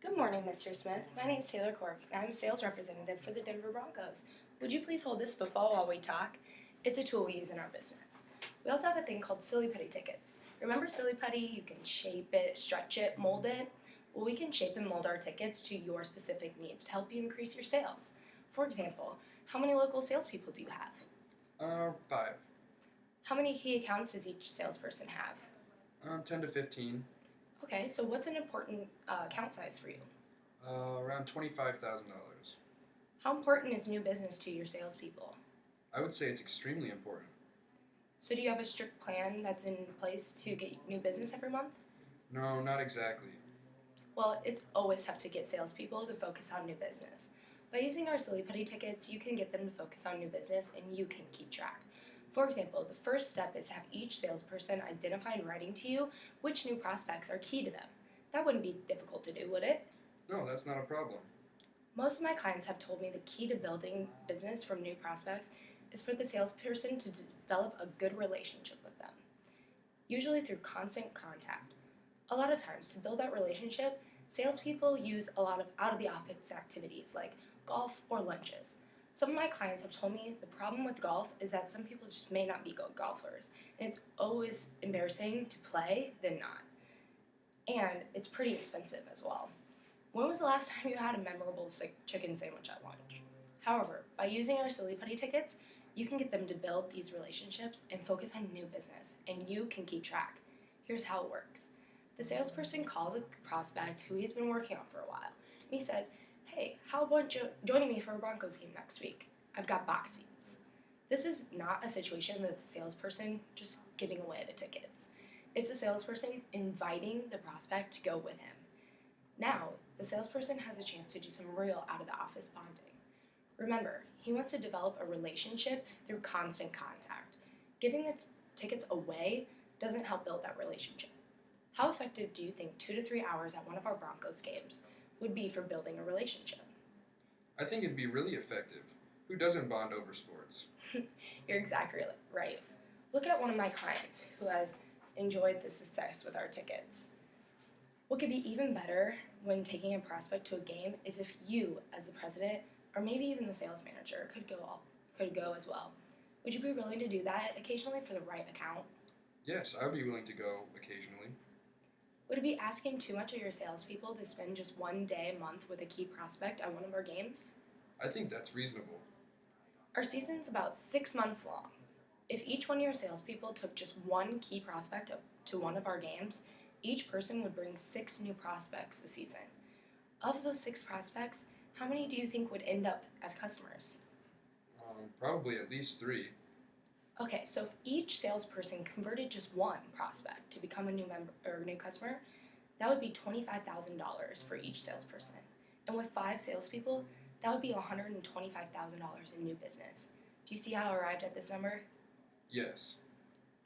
Good morning, Mr. Smith. My name is Taylor Cork, and I'm a sales representative for the Denver Broncos. Would you please hold this football while we talk? It's a tool we use in our business. We also have a thing called Silly Putty tickets. Remember Silly Putty? You can shape it, stretch it, mold it. Well, we can shape and mold our tickets to your specific needs to help you increase your sales. For example, how many local salespeople do you have? 5. How many key accounts does each salesperson have? 10 to 15. Okay, so what's an important account size for you? Around $25,000. How important is new business to your salespeople? I would say it's extremely important. So do you have a strict plan that's in place to get new business every month? No, not exactly. Well, it's always tough to get salespeople to focus on new business. By using our Silly Putty tickets, you can get them to focus on new business and you can keep track. For example, the first step is to have each salesperson identify in writing to you which new prospects are key to them. That wouldn't be difficult to do, would it? No, that's not a problem. Most of my clients have told me the key to building business from new prospects is for the salesperson to develop a good relationship with them, usually through constant contact. A lot of times, to build that relationship, salespeople use a lot of out of the office activities like golf or lunches. Some of my clients have told me the problem with golf is that some people just may not be good golfers, and it's always embarrassing to play than not. And it's pretty expensive as well. When was the last time you had a memorable chicken sandwich at lunch? However, by using our Silly Putty tickets, you can get them to build these relationships and focus on new business, and you can keep track. Here's how it works. The salesperson calls a prospect who he's been working on for a while, and he says, "Hey, how about joining me for a Broncos game next week? I've got box seats." This is not a situation with the salesperson just giving away the tickets. It's the salesperson inviting the prospect to go with him. Now, the salesperson has a chance to do some real out of the office bonding. Remember, he wants to develop a relationship through constant contact. Giving the tickets away doesn't help build that relationship. How effective do you think 2 to 3 hours at one of our Broncos games would be for building a relationship? I think it'd be really effective. Who doesn't bond over sports? You're exactly right. Look at one of my clients who has enjoyed the success with our tickets. What could be even better when taking a prospect to a game is if you, as the president, or maybe even the sales manager, could go as well. Would you be willing to do that occasionally for the right account? Yes, I would be willing to go occasionally. Would it be asking too much of your salespeople to spend just one day a month with a key prospect at one of our games? I think that's reasonable. Our season's about 6 months long. If each one of your salespeople took just one key prospect to one of our games, each person would bring 6 new prospects a season. Of those 6 prospects, how many do you think would end up as customers? Probably at least 3. Okay, so if each salesperson converted just one prospect to become a new member or new customer, that would be $25,000 for each salesperson. And with 5 salespeople, that would be $125,000 in new business. Do you see how I arrived at this number? Yes.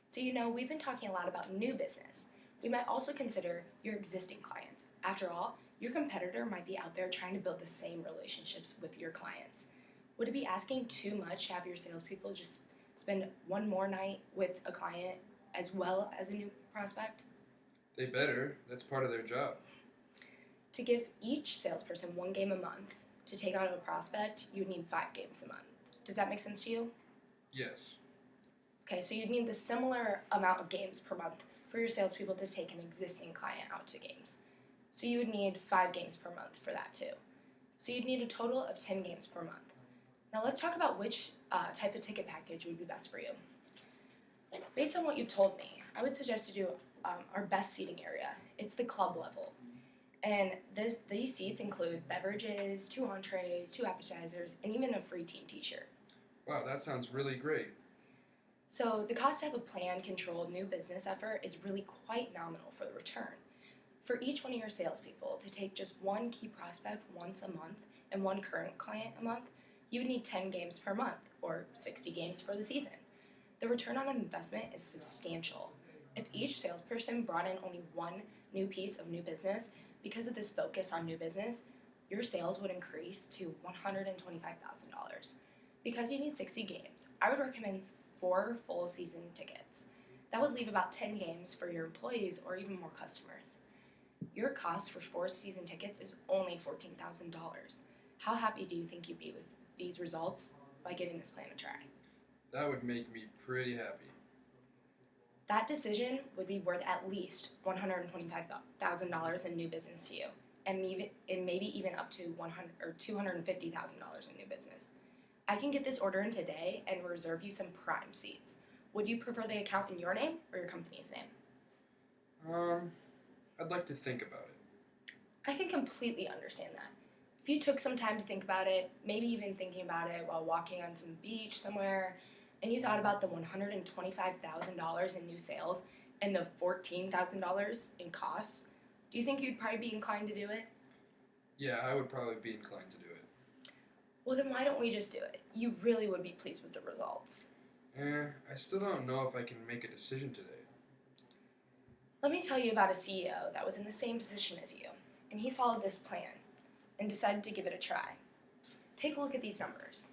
So we've been talking a lot about new business. We might also consider your existing clients. After all, your competitor might be out there trying to build the same relationships with your clients. Would it be asking too much to have your salespeople just spend one more night with a client as well as a new prospect? They better. That's part of their job. To give each salesperson one game a month to take on a prospect, you would need 5 games a month. Does that make sense to you? Yes. Okay, so you'd need the similar amount of games per month for your salespeople to take an existing client out to games. So you would need 5 games per month for that too. So you'd need a total of 10 games per month. Now let's talk about which type of ticket package would be best for you. Based on what you've told me, I would suggest you do our best seating area. It's the club level. And these seats include beverages, 2 entrees, 2 appetizers, and even a free team t-shirt. Wow, that sounds really great. So the cost to have a planned, controlled new business effort is really quite nominal for the return. For each one of your salespeople to take just one key prospect once a month and one current client a month, you would need 10 games per month, or 60 games for the season. The return on investment is substantial. If each salesperson brought in only one new piece of new business, because of this focus on new business, your sales would increase to $125,000. Because you need 60 games, I would recommend 4 full season tickets. That would leave about 10 games for your employees or even more customers. Your cost for 4 season tickets is only $14,000. How happy do you think you'd be with these results by giving this plan a try? That would make me pretty happy. That decision would be worth at least $125,000 in new business to you, and maybe even up to $250,000 in new business. I can get this order in today and reserve you some prime seats. Would you prefer the account in your name or your company's name? I'd like to think about it. I can completely understand that. If you took some time to think about it, maybe even thinking about it while walking on some beach somewhere, and you thought about the $125,000 in new sales and the $14,000 in costs, do you think you'd probably be inclined to do it? Yeah, I would probably be inclined to do it. Well, then why don't we just do it? You really would be pleased with the results. I still don't know if I can make a decision today. Let me tell you about a CEO that was in the same position as you, and he followed this plan and decided to give it a try. Take a look at these numbers.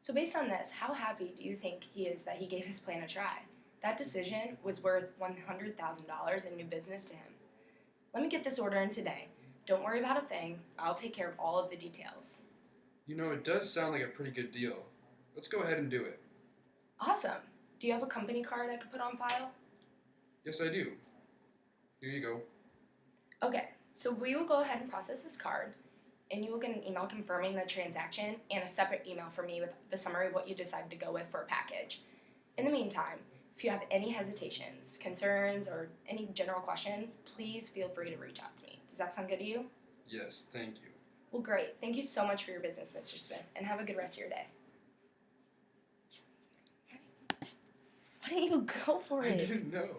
So based on this, how happy do you think he is that he gave his plan a try? That decision was worth $100,000 in new business to him. Let me get this order in today. Don't worry about a thing. I'll take care of all of the details. You know, it does sound like a pretty good deal. Let's go ahead and do it. Awesome. Do you have a company card I could put on file? Yes, I do. Here you go. Okay, so we will go ahead and process this card, and you will get an email confirming the transaction and a separate email from me with the summary of what you decided to go with for a package. In the meantime, if you have any hesitations, concerns, or any general questions, please feel free to reach out to me. Does that sound good to you? Yes, thank you. Well, great. Thank you so much for your business, Mr. Smith, and have a good rest of your day. Why didn't you go for I it? didn't know.